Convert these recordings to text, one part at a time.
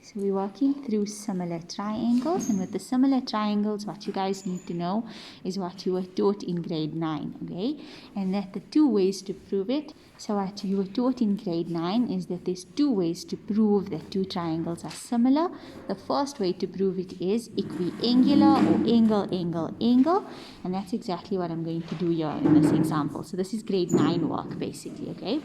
So we're working through similar triangles, and with the similar triangles, what you guys need to know is what you were taught in grade 9, okay? And that the two ways to prove it. So what you were taught in grade 9 is that there's two ways to prove that two triangles are similar. The first way to prove it is equiangular or angle, angle, angle, and that's exactly what I'm going to do here in this example. So this is grade 9 work basically, okay?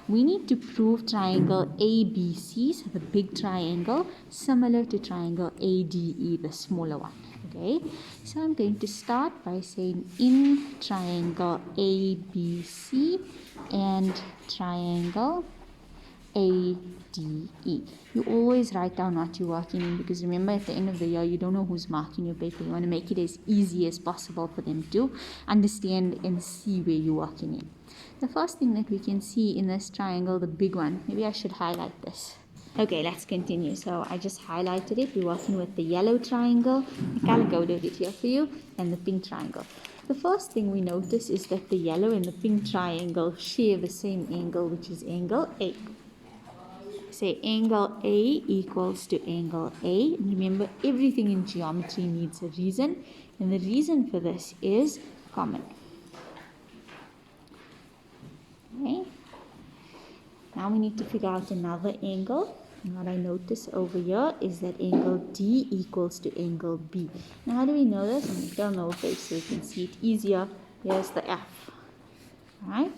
We need to prove triangle ABC, so the big triangle, similar to triangle ADE, the smaller one. Okay, so I'm going to start by saying in triangle ABC and triangle ADE. You always write down what you're working in, because remember at the end of the year you don't know who's marking your paper. You want to make it as easy as possible for them to understand and see where you're working in. The first thing that we can see in this triangle, the big one, maybe I should highlight this. Okay, let's continue. So I just highlighted it. We're working with the yellow triangle, I color-coded it here for you, and the pink triangle. The first thing we notice is that the yellow and the pink triangle share the same angle, which is angle A. Say angle A equals to angle A. And remember, everything in geometry needs a reason, and the reason for this is common. Okay. Now we need to figure out another angle. And what I notice over here is that angle D equals to angle B. Now how do we know this? I'm going to tell no face so you can see it easier. Here's the F. Alright?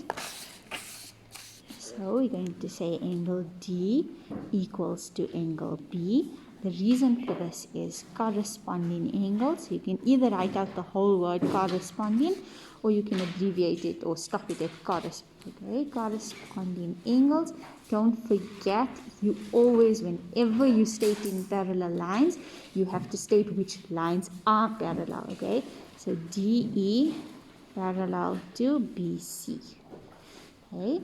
So we're going to say angle D equals to angle B. The reason for this is corresponding angles. So you can either write out the whole word corresponding, or you can abbreviate it or stop it at corresponding angles. Don't forget, you always, whenever you state in parallel lines, you have to state which lines are parallel, okay? So DE parallel to BC, okay?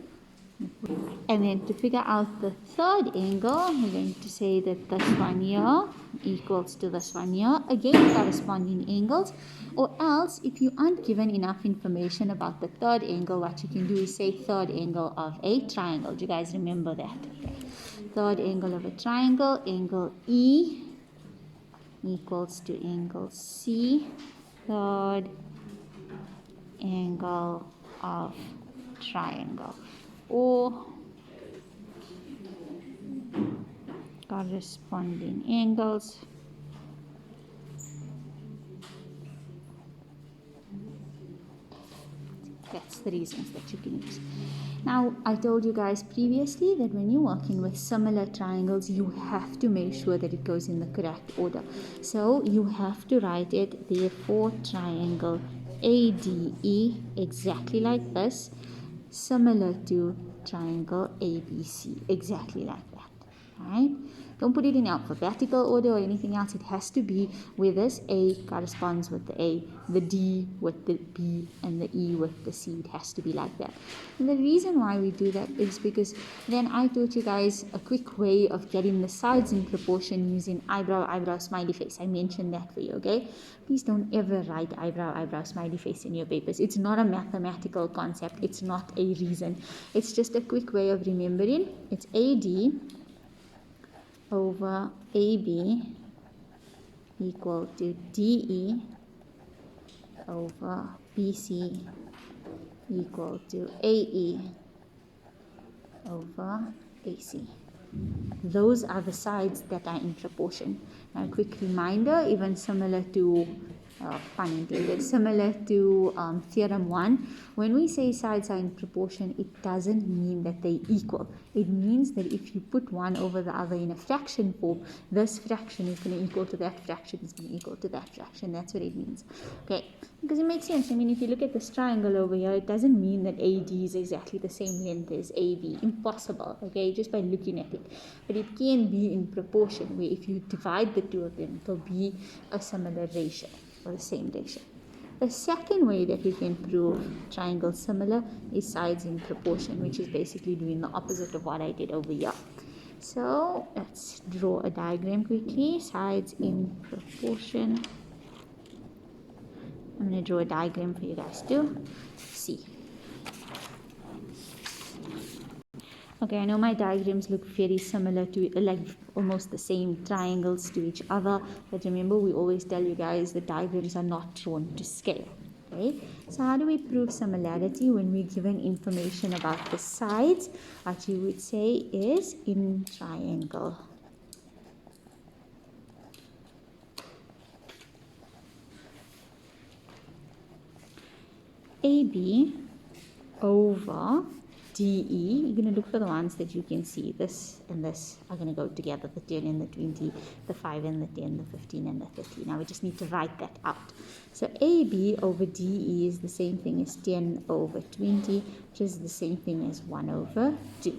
And then to figure out the third angle, we're going to say that this one here equals to this one here. Again, corresponding angles. Or else, if you aren't given enough information about the third angle, what you can do is say third angle of a triangle. Do you guys remember that? Okay. Third angle of a triangle, angle E equals to angle C. Third angle of triangle. Or corresponding angles. That's the reasons that you can use. Now, I told you guys previously that when you're working with similar triangles, you have to make sure that it goes in the correct order. So you have to write it, therefore, triangle ADE exactly like this, similar to triangle ABC, exactly like that. Right? Don't put it in alphabetical order or anything else. It has to be where this A corresponds with the A, the D with the B, and the E with the C. It has to be like that. And the reason why we do that is because then I taught you guys a quick way of getting the sides in proportion using eyebrow, smiley face. I mentioned that for you, okay? Please don't ever write eyebrow, smiley face in your papers. It's not a mathematical concept. It's not a reason. It's just a quick way of remembering. It's AD over AB equal to DE over BC equal to AE over AC. Those are the sides that are in proportion. Now, a quick reminder, even similar to pun intended, similar to theorem 1, when we say sides are in proportion, it doesn't mean that they equal. It means that if you put one over the other in a fraction form, this fraction is going to equal to that fraction, is going to equal to that fraction. That's what it means. Okay, because it makes sense. I mean, if you look at this triangle over here, it doesn't mean that AD is exactly the same length as AB. Impossible, okay, just by looking at it. But it can be in proportion, where if you divide the two of them, it will be a similar ratio, or the same ratio. The second way that you can prove triangles similar is sides in proportion, which is basically doing the opposite of what I did over here. So let's draw a diagram quickly. Sides in proportion. I'm going to draw a diagram for you guys to see. Okay, I know my diagrams look very similar to, like, almost the same triangles to each other, but remember, we always tell you guys the diagrams are not drawn to scale. Okay, so how do we prove similarity when we're given information about the sides? What you would say is in triangle AB over DE, you're going to look for the ones that you can see. This and this are going to go together, the 10 and the 20, the 5 and the 10, the 15 and the 30. Now we just need to write that out. So AB over DE is the same thing as 10 over 20, which is the same thing as 1 over 2.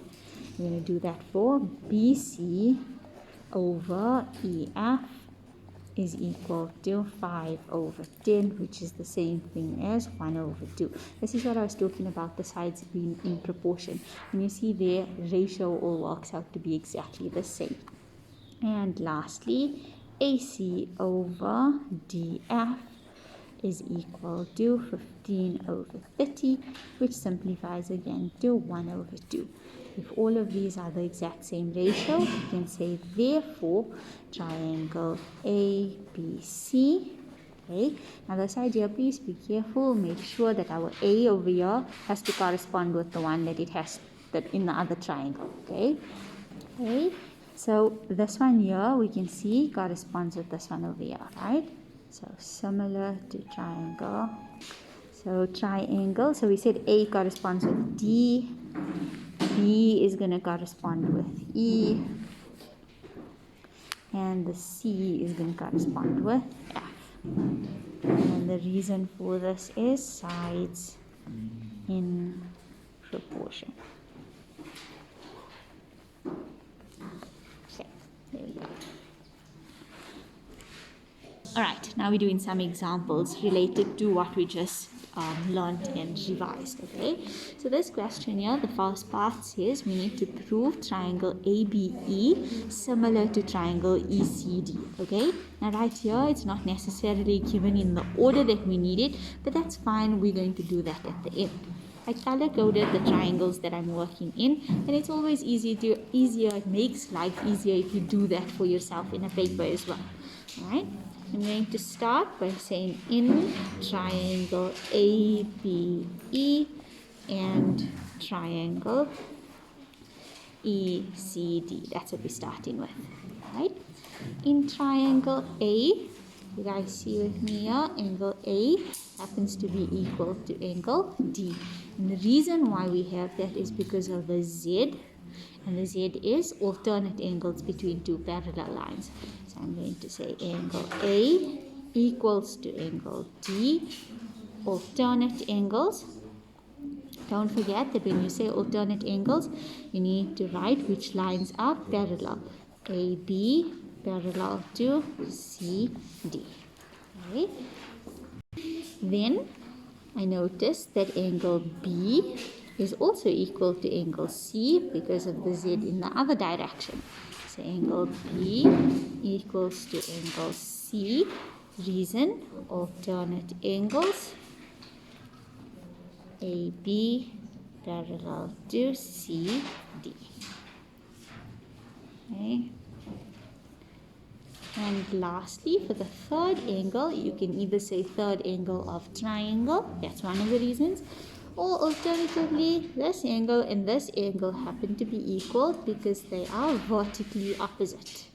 We're going to do that for BC over EF is equal to 5 over 10, which is the same thing as 1 over 2. This is what I was talking about, the sides being in proportion. And you see their ratio all works out to be exactly the same. And lastly, AC over DF is equal to 15 over 30, which simplifies again to 1 over 2. If all of these are the exact same ratio, you can say therefore triangle ABC. Okay, now this side here, please be careful, make sure that our A over here has to correspond with the one that it has that in the other triangle. Okay, so this one here we can see corresponds with this one over here, right? So similar to triangle. So triangle, so we said A corresponds with D, B is going to correspond with E, and the C is going to correspond with F. And the reason for this is sides in proportion. Okay, there we go. Alright, now we're doing some examples related to what we just learned and revised. Okay, so this question here, the first part says we need to prove triangle ABE similar to triangle ECD. Okay, now right here it's not necessarily given in the order that we need it, but that's fine, we're going to do that at the end. I color coded the triangles that I'm working in, and it's always easier, it makes life easier if you do that for yourself in a paper as well. Alright, I'm going to start by saying in triangle ABE and triangle ECD. That's what we're starting with. Right? In triangle A, you guys see with me here, angle A happens to be equal to angle D. And the reason why we have that is because of the Z. And the Z is alternate angles between two parallel lines. So I'm going to say angle A equals to angle D, alternate angles. Don't forget that when you say alternate angles, you need to write which lines are parallel. AB parallel to CD. Okay. Then I notice that angle B is also equal to angle C because of the Z in the other direction. So angle B equals to angle C. Reason, alternate angles. AB parallel to CD. Okay. And lastly, for the third angle, you can either say third angle of triangle, that's one of the reasons, or alternatively, this angle and this angle happen to be equal because they are vertically opposite.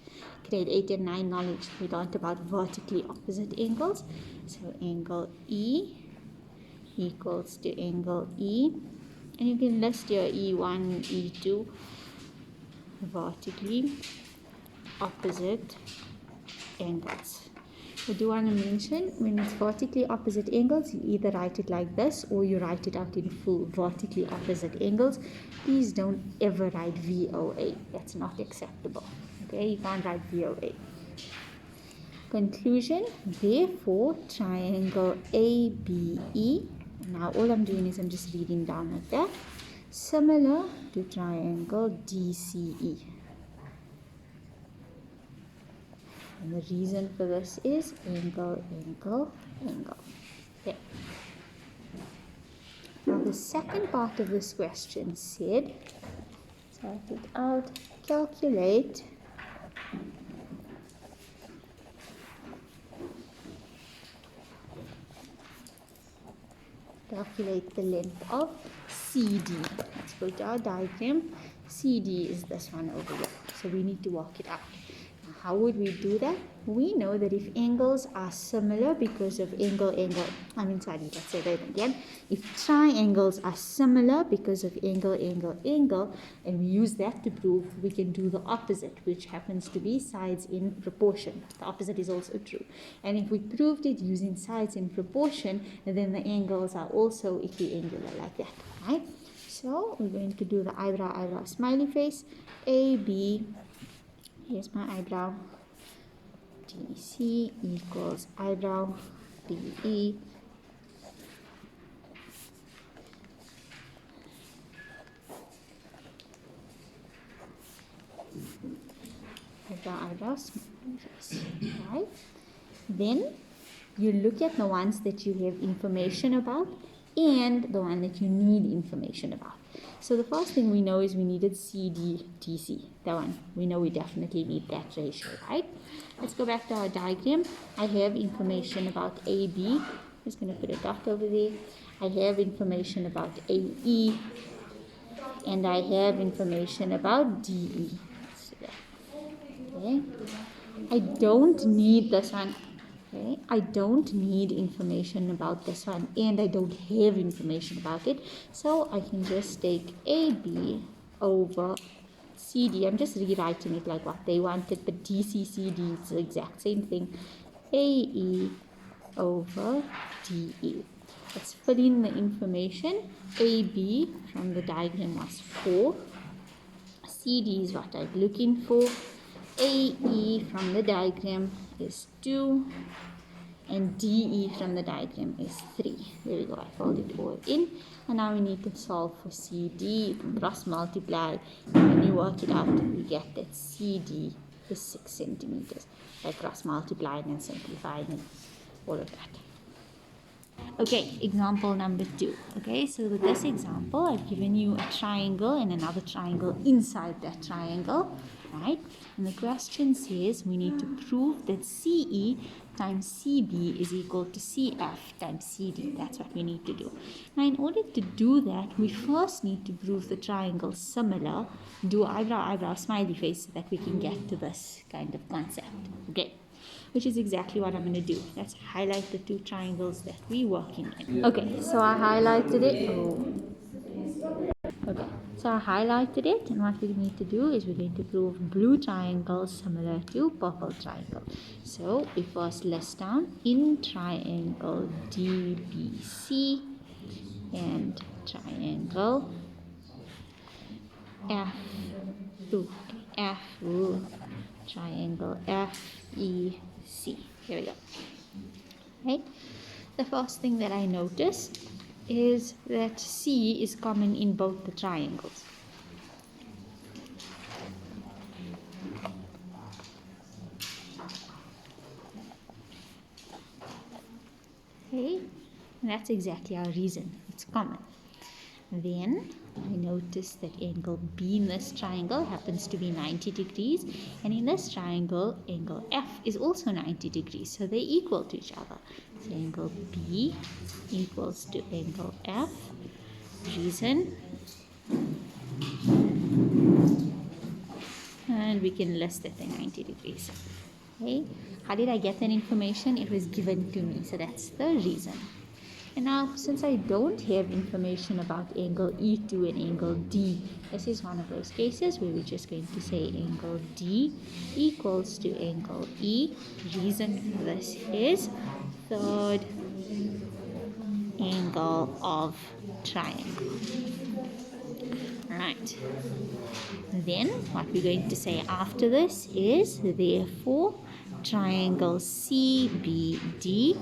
Grade 8 and 9 knowledge, we learned about vertically opposite angles. So angle E equals to angle E, and you can list your E1, E2, vertically opposite angles. I do want to mention, when it's vertically opposite angles, you either write it like this or you write it out in full, vertically opposite angles. Please don't ever write VOA. That's not acceptable. Okay, you can't write VOA. Conclusion, therefore, triangle ABE, now all I'm doing is I'm just reading down like that, similar to triangle DCE. And the reason for this is angle, angle, angle. Okay. Now the second part of this question said, so Write it out. Calculate the length of CD. Let's go to our diagram. CD is this one over here. So we need to work it out. Now, how would we do that? We know that if angles are similar because of let's say that again. If triangles are similar because of angle, and we use that to prove, we can do the opposite, which happens to be sides in proportion. The opposite is also true. And if we proved it using sides in proportion, then the angles are also equiangular like that, right? So we're going to do the eyebrow, smiley face. AB, here's my eyebrow. DC equals eyebrow, DE. Eyebrow, smiley face, right? Then you look at the ones that you have information about and the one that you need information about. So the first thing we know is we needed CD, DC. That one, we know we definitely need that ratio, right? Let's go back to our diagram. I have information about AB. I'm just going to put a dot over there. I have information about AE. And I have information about DE. Okay. I don't need this one. Okay. I don't need information about this one, and I don't have information about it. So I can just take AB over CD. I'm just rewriting it like what they wanted, but DC, CD is the exact same thing. AE over DE. Let's fill in the information. AB from the diagram was 4. CD is what I'm looking for. AE from the diagram is 2. And DE from the diagram is 3. There we go. I filled it all in. And now we need to solve for CD. You can cross multiply. And when you work it out, we get that CD is 6 centimeters by cross multiplying and simplifying and all of that. Okay, example number 2. Okay, so with this example, I've given you a triangle and another triangle inside that triangle, right? And the question says we need to prove that CE times CB is equal to CF times CD. That's what we need to do. Now, in order to do that, we first need to prove the triangle similar, do eyebrow, smiley face, so that we can get to this kind of concept. Okay, which is exactly what I'm going to do. Let's highlight the 2 triangles that we're working in. Okay, so I highlighted it. Okay, so I highlighted it, and what we need to do is we're going to prove blue triangle similar to purple triangle. So we first list down in triangle DBC and triangle triangle FEC. Here we go. Right? The first thing that I noticed is that C is common in both the triangles. Okay, and that's exactly our reason. It's common. Then I noticed that angle B in this triangle happens to be 90 degrees, and in this triangle, angle F is also 90 degrees, so they're equal to each other. So angle B equals to angle F. Reason. And we can list it at 90 degrees. Okay, how did I get that information? It was given to me, so that's the reason. And now, since I don't have information about angle E2 and angle D, this is one of those cases where we're just going to say angle D equals to angle E. Reason for this is third angle of triangle. Right. Then, what we're going to say after this is, therefore, triangle CBD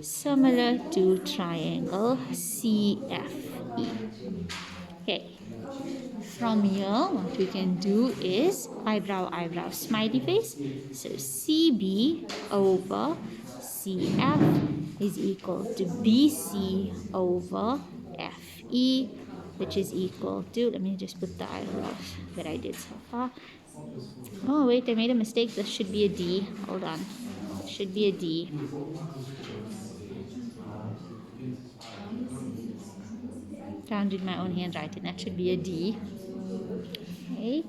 similar to triangle CFE. Okay, from here what we can do is eyebrow, smiley face. So CB over CF is equal to BC over FE. which is equal to, let me just put the graph that I did so far. Oh wait, I made a mistake. This should be a D. Hold on. This should be a D. Can't read my own handwriting. That should be a D. Okay.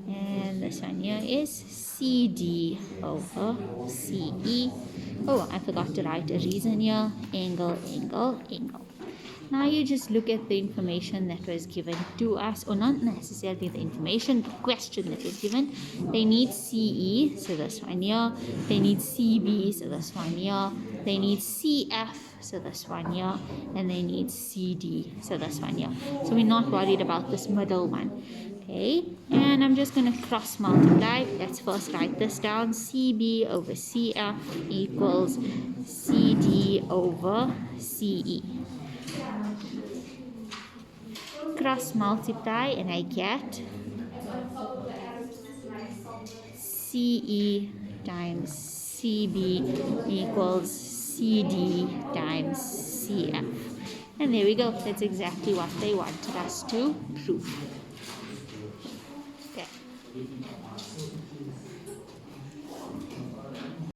And this one here is CD over CE. Oh, I forgot to write a reason here. Angle, angle, angle. Now you just look at the information that was given to us, or not necessarily the information, the question that was given. They need CE, so this one here. They need CB, so this one here. They need CF, so this one here. And they need CD, so this one here. So we're not worried about this middle one. Okay, and I'm just going to cross multiply. Let's first write this down. CB over CF equals CD over CE. Cross multiply and I get CE times CB equals CD times CF. And there we go. That's exactly what they wanted us to prove. Okay.